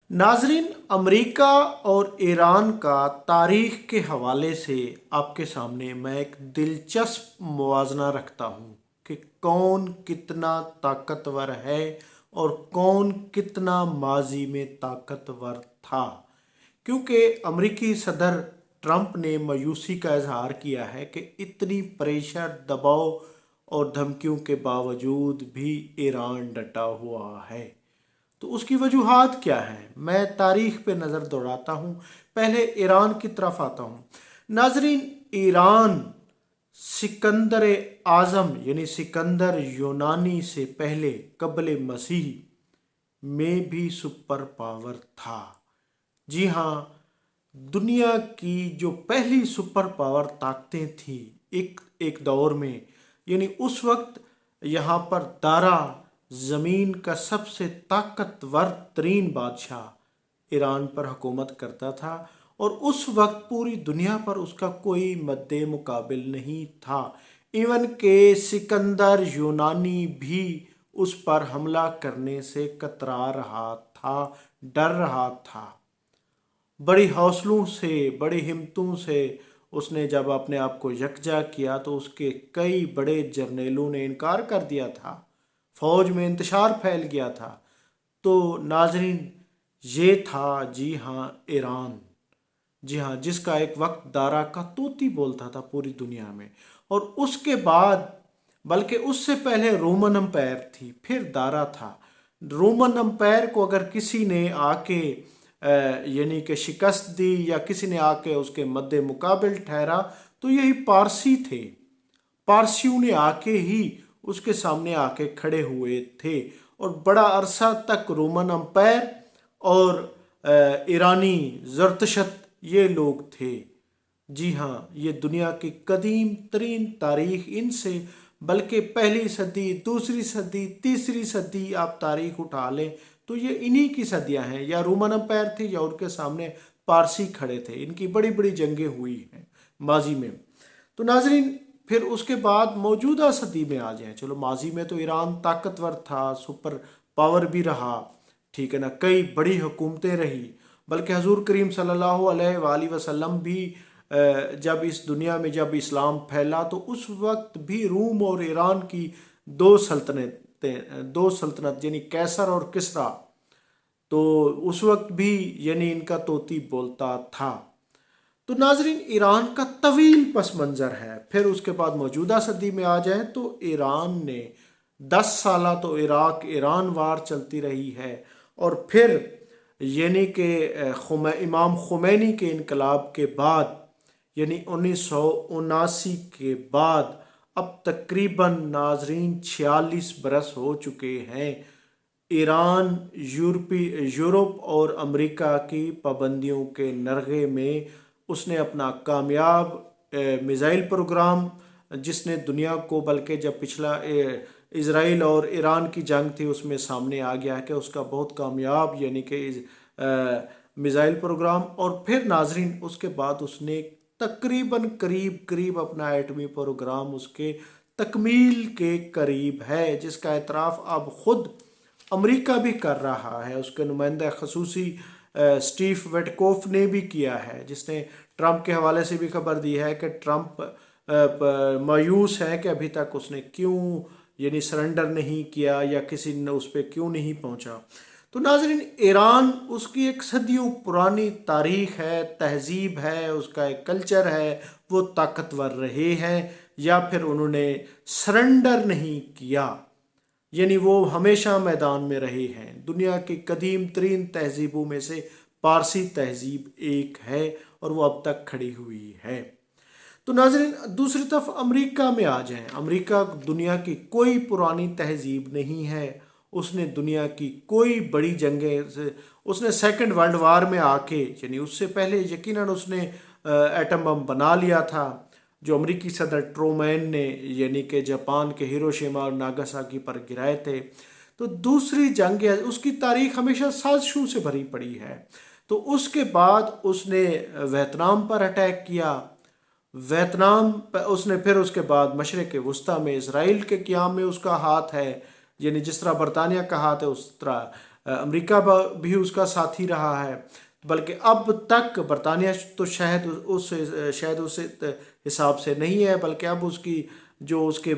नाजरीन, अमेरिका और ईरान का तारीख के हवाले से आपके सामने मैं एक दिलचस्प मुवाजना रखता हूँ कि कौन कितना ताकतवर है और कौन कितना माजी में ताकतवर था। क्योंकि अमेरिकी सदर ट्रंप ने मायूसी का इजहार किया है कि इतनी प्रेशर, दबाव और धमकियों के बावजूद भी ईरान डटा हुआ है। तो उसकी वजूहात क्या हैं? मैं तारीख पे नज़र दौड़ाता हूँ। पहले ईरान की तरफ आता हूँ। नाजरीन, ईरान सिकंदर आज़म यानी सिकंदर यूनानी से पहले कबल मसीह में भी सुपर पावर था। जी हाँ, दुनिया की जो पहली सुपर पावर ताकतें थी एक एक दौर में, यानी उस वक्त यहाँ पर दारा ज़मीन का सबसे ताकतवर तरीन बादशाह ईरान पर हुकूमत करता था और उस वक्त पूरी दुनिया पर उसका कोई मद्दे मुकाबिल नहीं था। इवन के सिकंदर यूनानी भी उस पर हमला करने से कतरा रहा था, डर रहा था। बड़ी हौसलों से, बड़ी हिम्मतों से उसने जब अपने आप को यकजा किया तो उसके कई बड़े जर्नेलों ने इनकार कर दिया था। फौज में इंतशार फैल गया था। तो नाजरीन, ये था जी हाँ ईरान। जी हाँ, जिसका एक वक्त दारा का तोती बोलता था पूरी दुनिया में। और उसके बाद, बल्कि उससे पहले रोमन अम्पायर थी, फिर दारा था। रोमन अम्पायर को अगर किसी ने आके यानी कि शिकस्त दी या किसी ने आके उसके मद्दे मुकाबिल ठहरा तो यही पारसी थे। पारसियों ने आके ही उसके सामने आके खड़े हुए थे और बड़ा अरसा तक रोमन अम्पायर और ईरानी ज़रतुशत ये लोग थे। जी हाँ, ये दुनिया की कदीम तरीन तारीख इनसे, बल्कि पहली सदी, दूसरी सदी, तीसरी सदी आप तारीख उठा लें तो ये इन्हीं की सदियां हैं। या रोमन अम्पायर थे या उनके सामने पारसी खड़े थे। इनकी बड़ी बड़ी जंगें हुई हैं माजी में। तो नाजरीन, फिर उसके बाद मौजूदा सदी में आ जाएं। चलो, माजी में तो ईरान ताकतवर था, सुपर पावर भी रहा, ठीक है ना, कई बड़ी हुकूमतें रही। बल्कि हजूर करीम सल्लल्लाहु अलैहि वसल्लम भी जब इस दुनिया में जब इस्लाम फैला तो उस वक्त भी रूम और ईरान की दो सल्तनत यानी कैसर और किसरा, तो उस वक्त भी यानी इनका तोती बोलता था। तो नाजरीन, ईरान का तवील पस मंज़र है। फिर उसके बाद मौजूदा सदी में आ जाए तो ईरान ने 10 साल तो इराक ईरान वार चलती रही है। और फिर यानी कि इमाम खुमैनी के इनकलाब के बाद यानी 1979 के बाद अब तकरीबन नाजरीन 46 बरस हो चुके हैं। ईरान यूरोप और अमेरिका की पाबंदियों के नरगे में उसने अपना कामयाब मिज़ाइल प्रोग्राम, जिसने दुनिया को, बल्कि जब पिछला इज़राइल और ईरान की जंग थी उसमें सामने आ गया कि उसका बहुत कामयाब यानी कि मिज़ाइल प्रोग्राम। और फिर नाजरीन उसके बाद उसने तकरीबन करीब करीब अपना एटमी प्रोग्राम उसके तकमील के करीब है, जिसका एतराफ़ अब ख़ुद अमेरिका भी कर रहा है। उसके नुमाइंदा खसूसी स्टीव वेटकोफ ने भी किया है, जिसने ट्रंप के हवाले से भी खबर दी है कि ट्रंप मायूस है कि अभी तक उसने क्यों यानी सरेंडर नहीं किया या किसी ने उस पर क्यों नहीं पहुंचा। तो नाजरीन, ईरान, उसकी एक सदियों पुरानी तारीख है, तहजीब है, उसका एक कल्चर है। वो ताकतवर रहे हैं या फिर उन्होंने सरेंडर नहीं किया, यानी वो हमेशा मैदान में रहे हैं। दुनिया की कदीम तरीन तहजीबों में से पारसी तहजीब एक है और वो अब तक खड़ी हुई है। तो नाजरीन, दूसरी तरफ अमेरिका में आ जाएं। अमेरिका दुनिया की कोई पुरानी तहजीब नहीं है। उसने दुनिया की कोई बड़ी जंगें से, उसने सेकंड वर्ल्ड वार में आके, यानी उससे पहले यकीनन उसने एटम बम बना लिया था, जो अमेरिकी सदर ट्रूमैन ने यानी कि जापान के हिरोशिमा और नागासाकी पर गिराए थे। तो दूसरी जंग है, उसकी तारीख हमेशा साजिशों से भरी पड़ी है। तो उसके बाद उसने वियतनाम पर अटैक किया। वियतनाम पर उसने फिर उसके बाद मशरक़ वस्ती में इसराइल के क़याम में उसका हाथ है, यानी जिस तरह बरतानिया का हाथ है उस तरह امریکہ بھی اس کا ساتھی رہا ہے، بلکہ اب تک برطانیہ تو شاید اس حساب سے نہیں ہے، بلکہ اب اس کی جو اس کے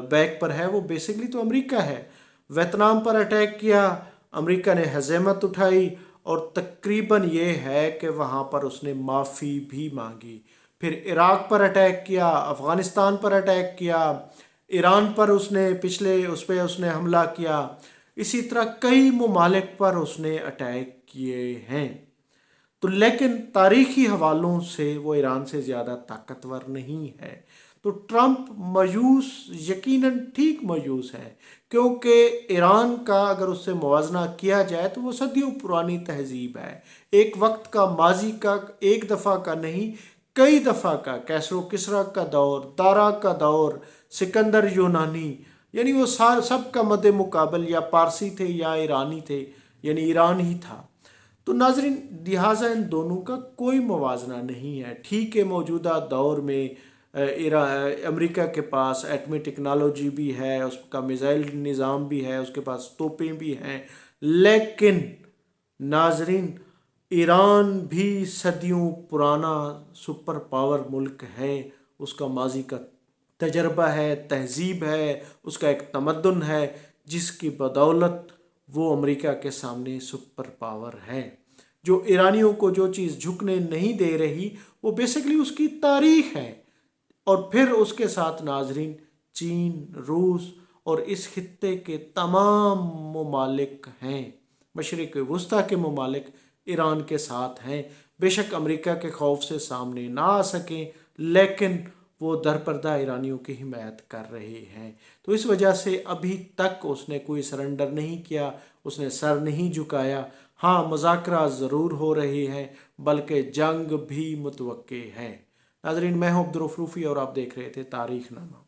بیک پر ہے وہ بیسکلی تو امریکہ ہے۔ ویتنام پر اٹیک کیا، امریکہ نے ہزیمت اٹھائی، اور تقریباً یہ ہے کہ وہاں پر اس نے معافی بھی مانگی۔ پھر عراق پر اٹیک کیا، افغانستان پر اٹیک کیا، ایران پر اس نے اس نے حملہ کیا، اسی طرح کئی ممالک پر اس نے اٹیک کیے ہیں۔ تو لیکن تاریخی حوالوں سے وہ ایران سے زیادہ طاقتور نہیں ہے۔ تو ٹرمپ مایوس، یقیناً ٹھیک مایوس ہے، کیونکہ ایران کا اگر اس سے موازنہ کیا جائے تو وہ صدیوں پرانی تہذیب ہے، ایک وقت کا، ماضی کا، ایک دفعہ کا نہیں، کئی دفعہ کا، کیسر و کسریٰ کا دور، دارا کا دور، سکندر یونانی، یعنی وہ سب کا مد مقابل یا پارسی تھے یا ایرانی تھے، یعنی ایران ہی تھا۔ تو ناظرین، لہٰذا ان دونوں کا کوئی موازنہ نہیں ہے۔ ٹھیک ہے، موجودہ دور میں امریکہ کے پاس ایٹمی ٹیکنالوجی بھی ہے، اس کا میزائل نظام بھی ہے، اس کے پاس توپیں بھی ہیں، لیکن ناظرین ایران بھی صدیوں پرانا سپر پاور ملک ہے، اس کا ماضی کا تجربہ ہے، تہذیب ہے، اس کا ایک تمدن ہے، جس کی بدولت وہ امریکہ کے سامنے سپر پاور ہے۔ جو ایرانیوں کو جو چیز جھکنے نہیں دے رہی وہ بیسکلی اس کی تاریخ ہے، اور پھر اس کے ساتھ ناظرین چین، روس اور اس خطے کے تمام ممالک ہیں، مشرق وسطیٰ کے ممالک ایران کے ساتھ ہیں۔ بے شک امریکہ کے خوف سے سامنے نہ آ سکیں، لیکن وہ درپردہ ایرانیوں کی حمایت کر رہے ہیں۔ تو اس وجہ سے ابھی تک اس نے کوئی سرنڈر نہیں کیا، اس نے سر نہیں جھکایا۔ ہاں، مذاکرات ضرور ہو رہے ہیں، بلکہ جنگ بھی متوقع ہے۔ ناظرین، میں ہوں عبدالرؤف روفی اور آپ دیکھ رہے تھے تاریخ نامہ۔